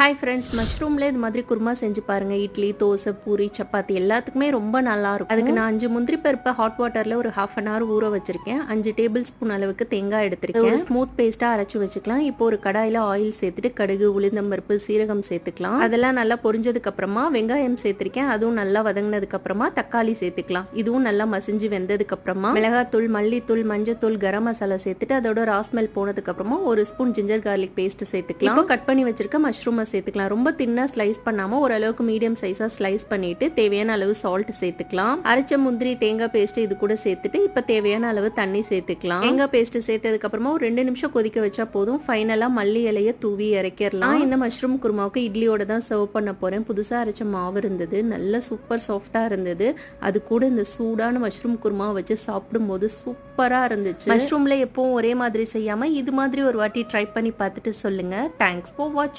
Hi friends, மஷ்ரூம்ல இது மாதிரி குருமா செஞ்சு பாருங்க. இட்லி, தோசை, பூரி, சப்பாத்தி எல்லாத்துக்குமே ரொம்ப நல்லா இருக்கும். அதுக்கு நான் 5 முந்திரி பருப்பை ஹாட் வாட்டர்ல ஒரு 1/2 அன் ஹவர் ஊற வச்சிருக்கேன். 5 டேபிள் ஸ்பூன் அளவுக்கு தேங்காய் எடுத்திருக்கேன். ஒரு ஸ்மூத் பேஸ்டா அரைச்சு வச்சுக்கலாம். இப்போ ஒரு கடாயில ஆயில் சேர்த்துட்டு கடுகு, உளுந்தம்பருப்பு, சீரகம் சேர்த்துக்கலாம். அதெல்லாம் நல்லா பொரிஞ்சதுக்கு அப்புறமா வெங்காயம் சேர்த்திருக்கேன். அதுவும் நல்லா வதங்கினதுக்கு அப்புறமா தக்காளி சேர்த்துக்கலாம். இதுவும் நல்லா மசிஞ்சு வெந்ததுக்கு அப்புறமா மிளகாத்தூள், மல்லித்தூள், மஞ்சத்தூள், கரம் மசாலா சேர்த்துட்டு அதோட ராஸ்மெல் போனதுக்கு அப்புறமா ஒரு ஸ்பூன் ஜிஞ்சர் கார்லிக் பேஸ்ட் சேர்த்துக்கலாம். இப்போ கட் பண்ணி வச்சிருக்க மஷ்ரூம் சேர்த்துக்கலாம். ரொம்ப தின்னா ஸ்லைஸ் பண்ணாம ஓரளவுக்கு மீடியம் சைஸா ஸ்லைஸ் பண்ணிட்டு தேவையான அளவு சால்ட் சேர்த்துக்கலாம். அரைச்ச முந்திரி, தேங்காய் பேஸ்ட் இது கூட சேர்த்துட்டு இப்ப தேவையான அளவு தண்ணி சேர்த்துக்கலாம். தேங்காய் பேஸ்ட் சேர்த்ததுக்கு அப்புறமா ஒரு 2 நிமிஷம் கொதிக்க வச்சா போதும். ஃபைனலா மல்லி இலைய தூவி இறக்கிடலாம். இந்த மஷ்ரூம் குருமாவுக்கு இட்லியோட தான் சர்வ் பண்ண போறேன். புதுசா அரைச்ச மாவு இருந்தது, நல்ல சூப்பர் சாஃப்டா இருந்தது. அது கூட இந்த சூடான மஷ்ரூம் குருமா வச்சு சாப்பிடும் போது சூப்பரா இருந்துச்சு. மஷ்ரூம்ல எப்பவும் ஒரே மாதிரி செய்யாம இது மாதிரி ஒரு வாட்டி ட்ரை பண்ணி பார்த்துட்டு சொல்லுங்க. தேங்க்ஸ் ஃபார் வாட்சிங்.